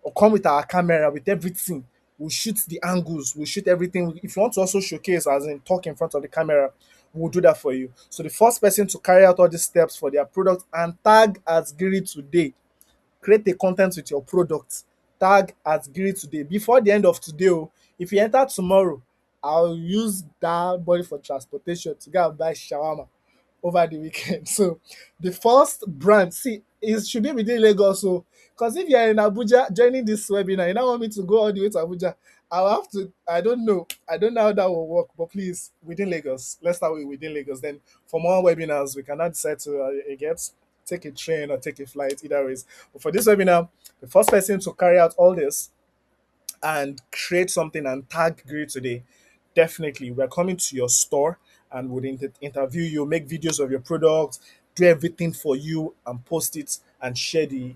We'll come with our camera, with everything. We'll shoot the angles, we'll shoot everything. If you want to also showcase, as in talk in front of the camera, we'll do that for you. So the first person to carry out all these steps for their product and tag as Giri today, create a content with your product, tag at Giri today before the end of today. Oh, if you enter tomorrow, I'll use that body for transportation to go and buy shawarma. over the weekend. So the first brand, see, is should be within Lagos. So because if you're in Abuja joining this webinar, you don't want me to go all the way to Abuja. I'll have to. I don't know. I don't know how that will work. But please, within Lagos, let's start with within Lagos. Then for more webinars, we cannot decide to get take a train or take a flight. Either ways. But for this webinar, the first person to carry out all this and create something and tag Grid today, definitely we're coming to your store and would interview you, make videos of your product, do everything for you, and post it and share the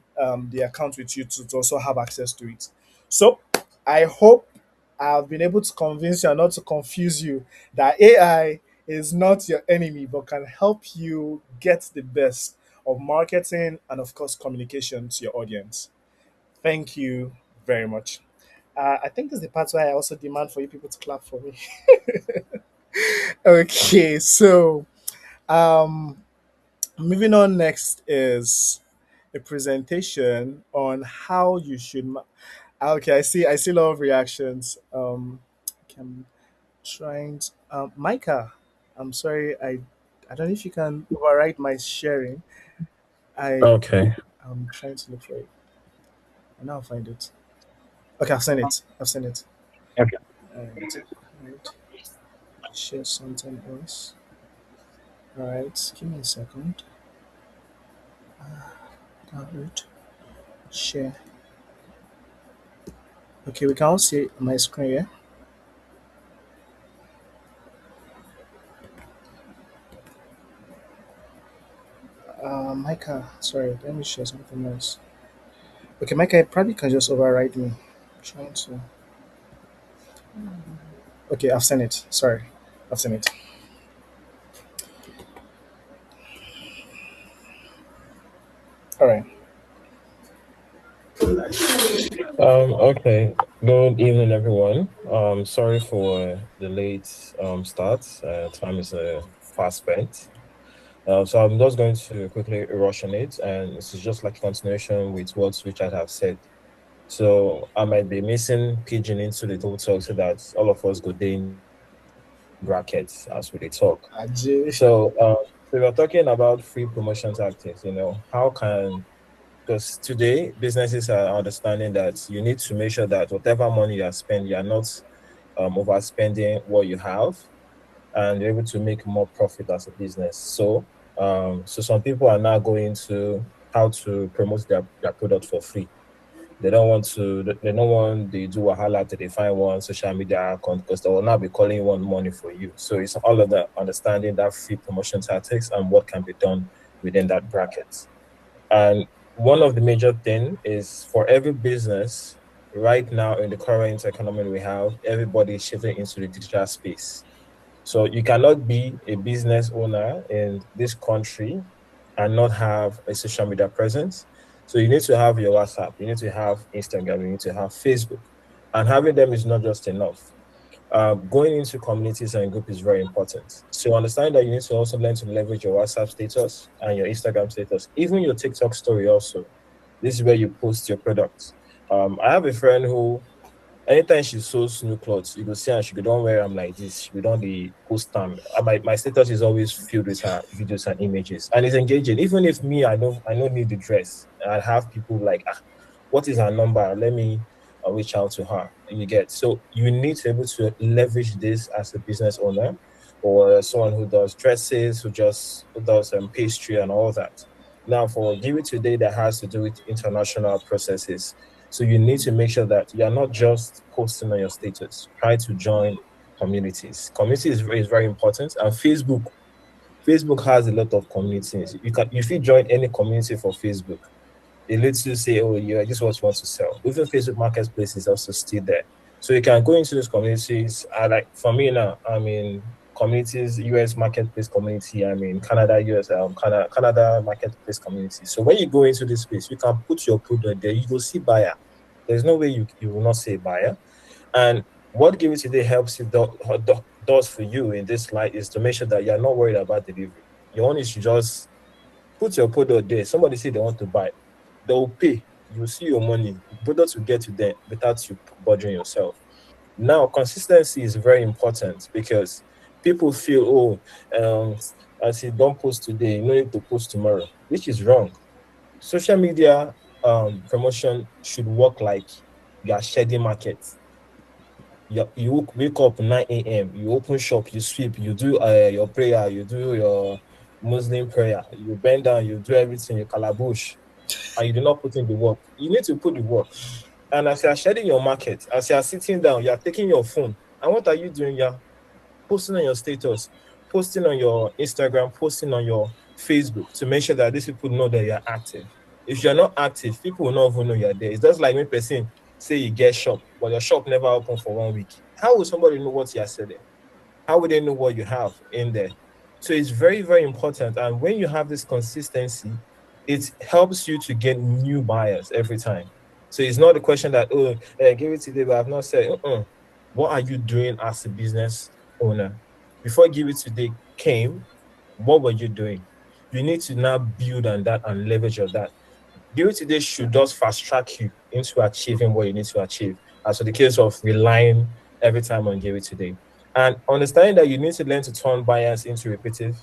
account with you to also have access to it. So I hope I've been able to convince you and not to confuse you that AI is not your enemy but can help you get the best of marketing and of course communication to your audience. Thank you very much. I think this is the part where I also demand for you people to clap for me. Okay, so um, moving on next is a presentation on how you should. Okay, I see a lot of reactions. I'm trying. Micah, I'm sorry, I don't know if you can override my sharing. I Okay. I'm trying to look for it. I now find it. Okay, I've seen it. I've seen it. Okay. Alright, alright. Share something else. Alright, give me a second. Download, share. Okay, we can all see my screen here. Micah, sorry, let me share something else. Okay, Micah, you probably can just override me. I'm trying to. Okay, I've seen it. Sorry, I've seen it. All right. Okay. Good evening, everyone. Sorry for the late start. Time is fast spent. So I'm just going to quickly rush on it, and this is just like a continuation with what Richard have said. So I might be missing pigeon into the whole talk so that all of us go there in brackets as we dey talk. Ajay. So we were talking about free promotion tactics. How can because today businesses are understanding that you need to make sure that whatever money you are spending, you are not overspending what you have, and you're able to make more profit as a business. So some people are now going to how to promote their product for free. They don't want they do wahala to they find one social media account because they will now be calling one money for you. So it's all of that understanding that free promotion tactics and what can be done within that bracket. And one of the major thing is for every business right now in the current economy we have, everybody is shifting into the digital space. So you cannot be a business owner in this country and not have a social media presence. So you need to have your WhatsApp, you need to have Instagram, you need to have Facebook. And having them is not just enough. Going into communities and group is very important. So understand that you need to also learn to leverage your WhatsApp status and your Instagram status, even your TikTok story also. This is where you post your products. I have a friend who anytime she sews new clothes, you go see her, she go don't wear them like this. She go don't the post them. My status is always filled with her videos and images. And it's engaging. Even if me, I don't need the dress. I have people like, what is her number? Let me reach out to her. You get so you need to be able to leverage this as a business owner or someone who does dresses, who does pastry and all that. Now for Give It Today that has to do with international processes. So you need to make sure that you are not just posting on your status. Try to join communities. Community is very important. And Facebook has a lot of communities. If you join any community for Facebook, it lets you say, oh, yeah, this is what you want to sell. Even Facebook Marketplace is also still there. So you can go into those communities. I like for me now, I mean communities, US marketplace community, I mean Canada, US, Canada marketplace community. So when you go into this space, you can put your product there, you will see buyer. There's no way you will not see buyer. And what Give It Today helps you does for you in this light is to make sure that you're not worried about delivery. Your own is to just put your product there. Somebody say they want to buy, they will pay. You see your money. The product will get to them without you bothering yourself. Now, consistency is very important because people feel, oh, and say, don't post today, you no need to post tomorrow, which is wrong. Social media promotion should work like you are shedding market. You wake up 9 a.m., you open shop, you sweep, you do your prayer, you do your Muslim prayer, you bend down, you do everything, you calabush, and you do not put in the work. You need to put the work. And as you are shedding your market, as you are sitting down, you are taking your phone. And what are you doing? You're posting on your status, posting on your Instagram, posting on your Facebook to make sure that these people know that you're active. If you're not active, people will not even know you're there. It's just like when person say you get shop, but your shop never open for 1 week. How will somebody know what you're selling? How would they know what you have in there? So it's very, very important. And when you have this consistency, it helps you to get new buyers every time. So it's not a question that, oh, give it today, but I've not said, what are you doing as a business owner? Before Give It Today came, what were you doing? You need to now build on that and leverage on that. Give It Today should just fast track you into achieving what you need to achieve. As for the case of relying every time on Give It Today. And understanding that you need to learn to turn buyers into repetitive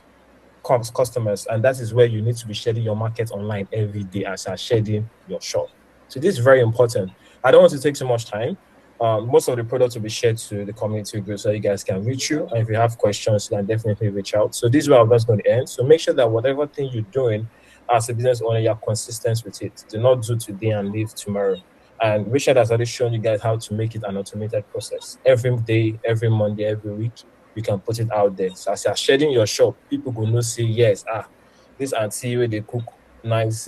customers, and that is where you need to be shedding your market online every day as you're shedding your shop. So this is very important. I don't want to take so much time. Most of the products will be shared to the community group so you guys can reach you. And if you have questions, you can definitely reach out. So this is where I'm just going to end. So make sure that whatever thing you're doing as a business owner, you're consistent with it. Do not do today and leave tomorrow. And Richard has already shown you guys how to make it an automated process. Every day, every Monday, every week, you can put it out there. So as you're shedding your shop, people will know say, yes, this auntie where they cook nice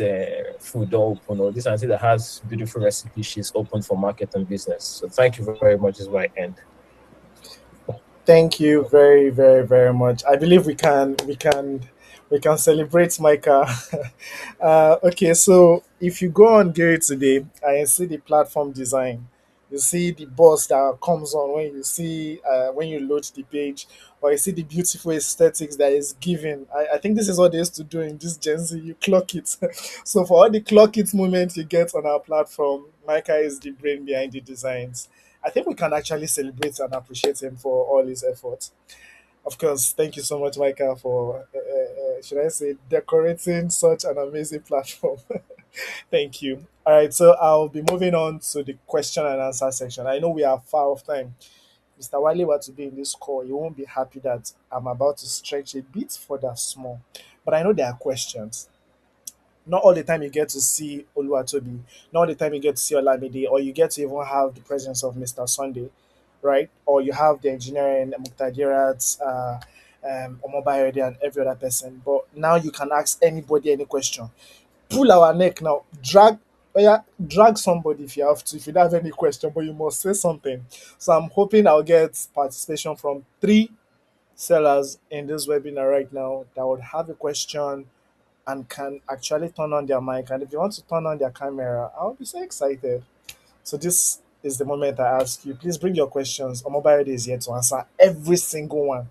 food or open, or this auntie that has beautiful recipes, she's open for market and business. So thank you very much. This is where I end. Thank you very, very, very much. I believe we can celebrate Micah. Okay, so if you go on Gary today and see the platform design, you see the boss that comes on when you see when you load the page, or you see the beautiful aesthetics that is given. I think this is what they used to do in this Gen Z. You clock it. So for all the clock it moments you get on our platform, Micah is the brain behind the designs. I think we can actually celebrate and appreciate him for all his efforts. Of course, thank you so much, Michael, for should I say decorating such an amazing platform. Thank you. All right, so I'll be moving on to the question and answer section. I know we are far off time. Mr. Wiley were to be in this call, you won't be happy that I'm about to stretch a bit further small. But I know there are questions. Not all the time you get to see Oluwatobi, not all the time you get to see Olamide, or you get to even have the presence of Mr. Sunday, right? Or you have the engineering, Muktadirat, Omobayode, and every other person. But now you can ask anybody any question. Pull our neck now, drag somebody if you have to, if you don't have any question, but you must say something. So I'm hoping I'll get participation from three sellers in this webinar right now that would have a question and can actually turn on their mic. And if you want to turn on their camera, I'll be so excited. So this is the moment I ask you, please bring your questions. Mobile is here to answer every single one.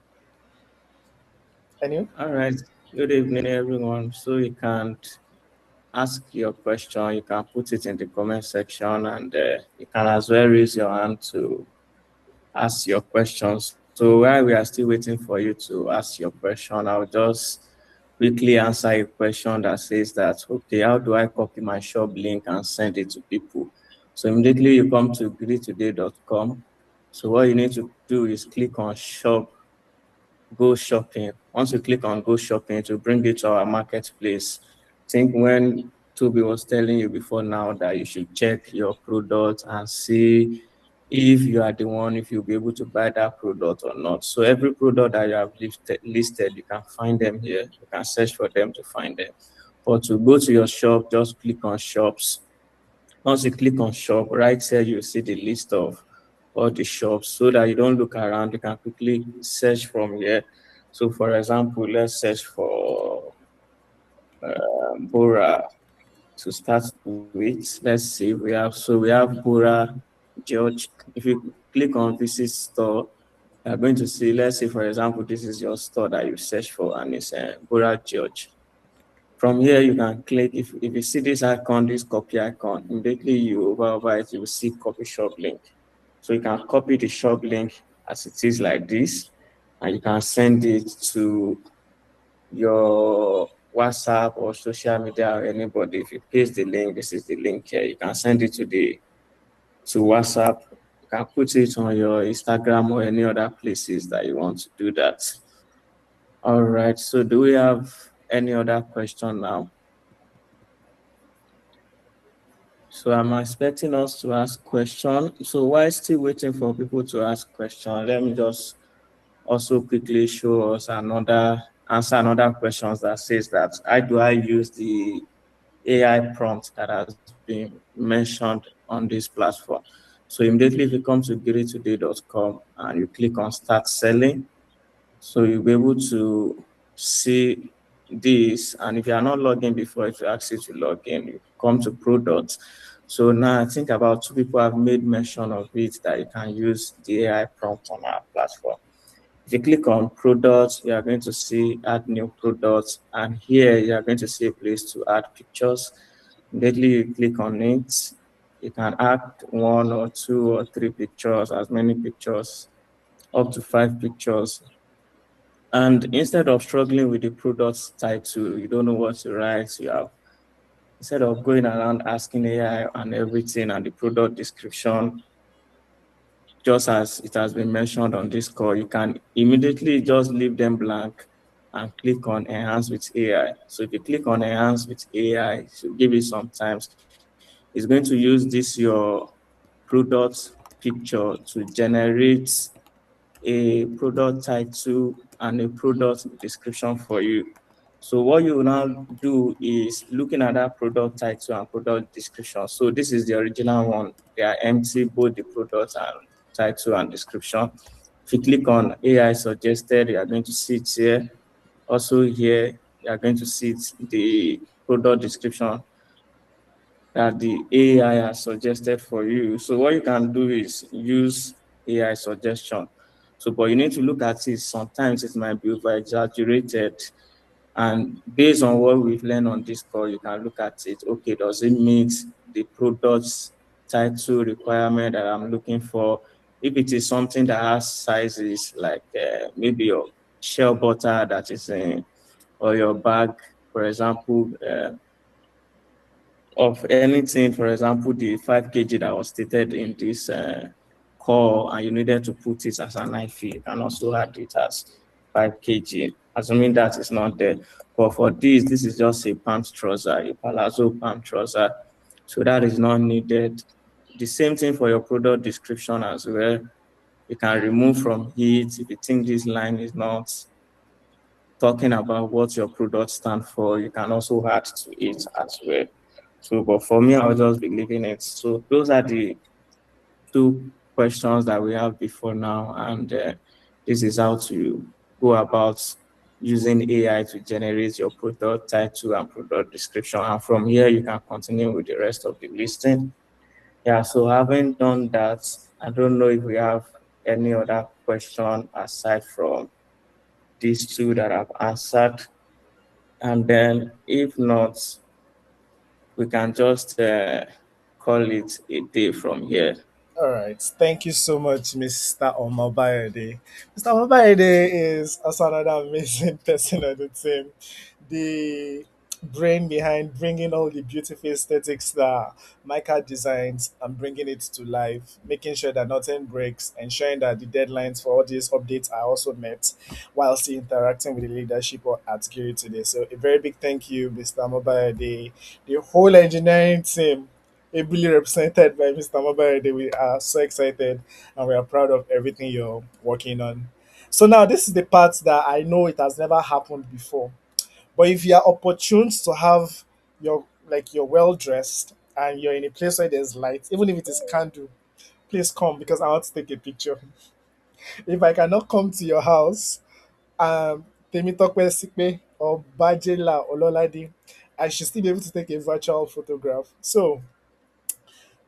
Any? All right. Good evening, everyone. So you can ask your question. You can put it in the comment section, and you can as well raise your hand to ask your question. So while we are still waiting for you to ask your question, I'll just quickly answer a question that says that, okay, how do I copy my shop link and send it to people? So immediately you come to GiriToday.com. So what you need to do is click on shop, go shopping. Once you click on go shopping, to bring you to our marketplace. I think when Toby was telling you before now that you should check your product and see if you are the one, if you'll be able to buy that product or not. So every product that you have listed, you can find them here. You can search for them to find them. But to go to your shop, just click on shops. Once you click on shop, right here, you see the list of all the shops so that you don't look around. You can quickly search from here. So for example, let's search for Bora to start with. Let's see, we have Bora George. If you click on visit store, you're going to see, let's say, for example, this is your store that you search for, and it's Bora George. From here, you can click, if you see this icon, this copy icon, immediately you over it, you will see copy shop link. So you can copy the shop link as it is like this, and you can send it to your WhatsApp or social media or anybody, if you paste the link, this is the link here. You can send it to WhatsApp. You can put it on your Instagram or any other places that you want to do that. All right. So do we have any other question now? So I'm expecting us to ask question. So while still waiting for people to ask question, let me just also quickly show us another questions that says that how do I use the AI prompt that has been mentioned on this platform. So immediately if you come to GiriToday.com and you click on start selling, so you'll be able to see this. And if you are not logged in before, if you ask you to log in, you come to products. So now I think about two people have made mention of it that you can use the AI prompt on our platform. If you click on products, you are going to see add new products. And here you are going to see a place to add pictures. Immediately you click on it, you can add one or two or three pictures, as many pictures, up to 5 pictures. And instead of struggling with the product title, you don't know what to write, you have instead of going around asking AI and everything and the product description, just as it has been mentioned on this call, you can immediately just leave them blank and click on enhance with AI. So if you click on enhance with AI, so give it some times, it's going to use this your product picture to generate a product title and a product description for you. So what you will now do is looking at that product title and product description. So this is the original one. They are empty, both the product and title and description. If you click on AI suggested, you are going to see it here. Also here, you are going to see the product description that the AI has suggested for you. So what you can do is use AI suggestion. So, but you need to look at it. Sometimes it might be over exaggerated. And based on what we've learned on this call, you can look at it. Okay, does it meet the product's title requirement that I'm looking for? If it is something that has sizes like maybe your shell butter that is in, or your bag, for example, of anything, for example, the 5 kg that was stated in this call, and you needed to put it as an IV, you can also add it as 5 kg, assuming that is not there. But for this is just a pant trouser, a palazzo pant trouser, so that is not needed. The same thing for your product description as well. You can remove from it if you think this line is not talking about what your product stands for. You can also add to it as well. So, but for me, I'll just be leaving it. So those are the two questions that we have before now, and this is how to go about using AI to generate your product title and product description. And from here, you can continue with the rest of the listing. Yeah, so having done that, I don't know if we have any other question aside from these two that I've answered. And then if not, we can just call it a day from here. All right. Thank you so much, Mr. Omobayode. Mr. Omobayode is also another amazing person on the team. The brain behind bringing all the beautiful aesthetics that Micah designs and bringing it to life, making sure that nothing breaks, ensuring that the deadlines for all these updates are also met while still interacting with the leadership at Giri today. So a very big thank you, Mr. Omobayode, the whole engineering team ably represented by Mr. Mobile. We are so excited and we are proud of everything you're working on. So now this is the part that I know it has never happened before. But if you are opportune to have your you're well dressed and you're in a place where there's light, even if it is candle, please come because I want to take a picture. If I cannot come to your house, Temitope Sipe or Bajela or Loladi, I should still be able to take a virtual photograph. So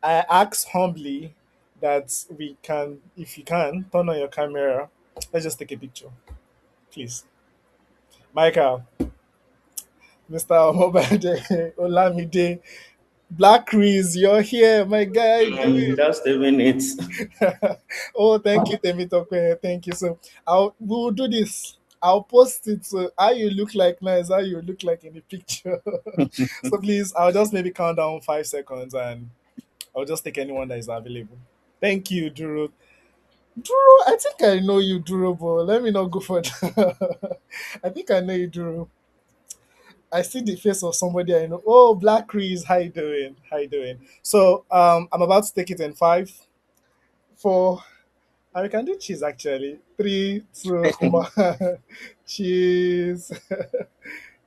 I ask humbly that we can, if you can, turn on your camera. Let's just take a picture, please. Michael, Mr. Omobade, Olamide, Black Chris, you're here, my guy. Do I'm just a minute. it. Oh, thank you, Temitope. Thank you. So, we will do this I'll post it. So how you look like now is how you look like in the picture. So please, I'll just maybe count down 5 seconds and I'll just take anyone that is available. Thank you, Duro. Duro, I think I know you, Duro, but let me not go for that. I think I know you, Duro. I see the face of somebody I know. Oh, Black Chris, how you doing? How you doing? So I'm about to take it in 5, 4, and we can do cheese actually. 3, 2, 1. Cheese.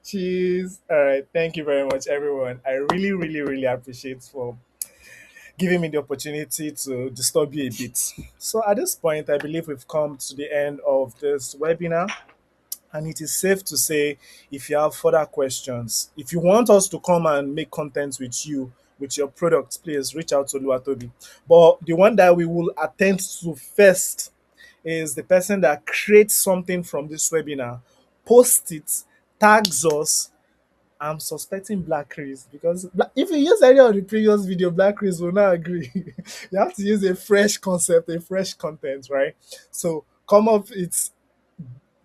Cheese. All right. Thank you very much, everyone. I really, really, really appreciate for giving me the opportunity to disturb you a bit. So at this point, I believe we've come to the end of this webinar. And it is safe to say, if you have further questions, if you want us to come and make content with you, with your products, please reach out to Luatobi. But the one that we will attend to first is the person that creates something from this webinar, posts it, tags us. I'm suspecting Black Chris because if you use any of the previous video, Black Chris will not agree. You have to use a fresh concept, a fresh content, right? So come up, it's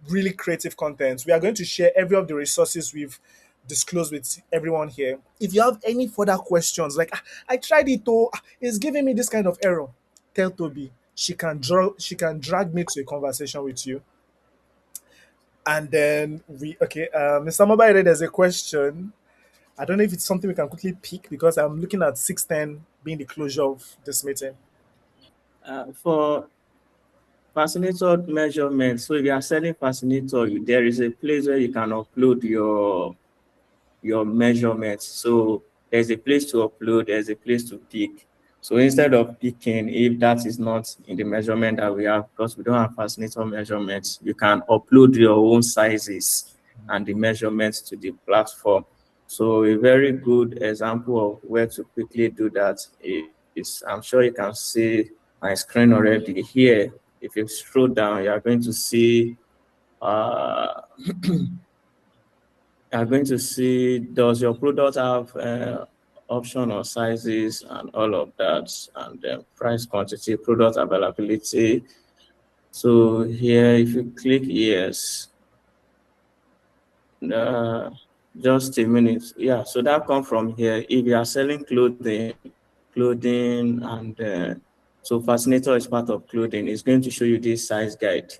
really creative content. We are going to share every of the resources we've disclosed with everyone here. If you have any further questions, like I tried it, oh, it's giving me this kind of error, tell Toby. She can drag me to a conversation with you. And then Mr. Mobile, there's a question. I don't know if it's something we can quickly pick because I'm looking at 610 being the closure of this meeting. For fascinator measurement, so if you are selling fascinator, there is a place where you can upload your measurements. So there's a place to upload, there's a place to pick. So instead of picking, if that is not in the measurement that we have, because we don't have fascinator measurements, you can upload your own sizes and the measurements to the platform. So a very good example of where to quickly do that is, I'm sure you can see my screen already here. If you scroll down, you are going to see uh, are going to see, does your product have option or sizes and all of that, and price, quantity, product availability. So here, if you click yes, uh, just a minute. Yeah, so that come from here. If you are selling clothing, and so Fascinator is part of clothing, it's going to show you this size guide.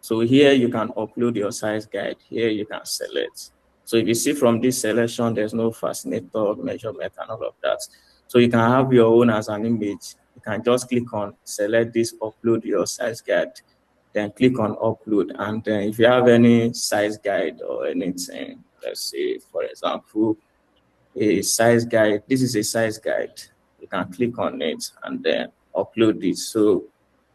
So here you can upload your size guide. Here you can select. So if you see from this selection, there's no fascinator measurement and all of that. So you can have your own as an image. You can just click on select this, upload your size guide, then click on upload. And then if you have any size guide or anything, let's say, for example, a size guide, this is a size guide. You can click on it and then upload it. So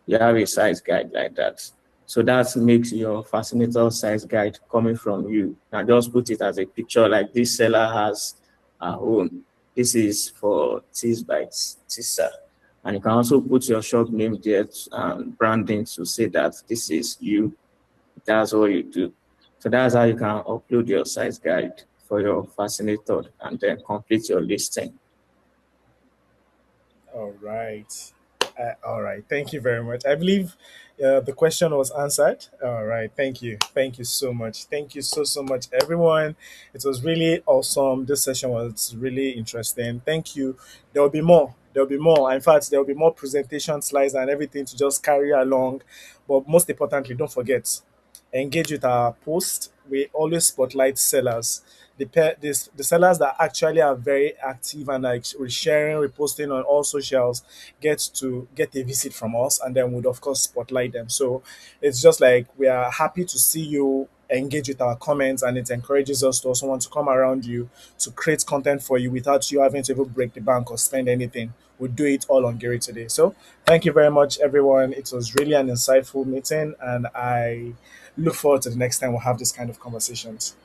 you have a size guide like that. So that makes your fascinator size guide coming from you. And just put it as a picture like this seller has her own. This is for Teas by Tisa. And you can also put your shop name there and branding to say that this is you. That's what you do. So that's how you can upload your size guide for your fascinator and then complete your listing. All right. All right. Thank you very much. I believe the question was answered. All right. Thank you. Thank you so much. Thank you so much, everyone. It was really awesome. This session was really interesting. Thank you. There will be more. There will be more. In fact, there will be more presentation slides and everything to just carry along. But most importantly, don't forget, engage with our post. We always spotlight sellers. The sellers that actually are very active and like sharing, reposting on all socials get to get a visit from us, and then we'd of course spotlight them. So it's just like we are happy to see you engage with our comments, and it encourages us to also want to come around you to create content for you without you having to even break the bank or spend anything. We do it all on Gary today. So thank you very much, everyone. It was really an insightful meeting, and I look forward to the next time we'll have this kind of conversations.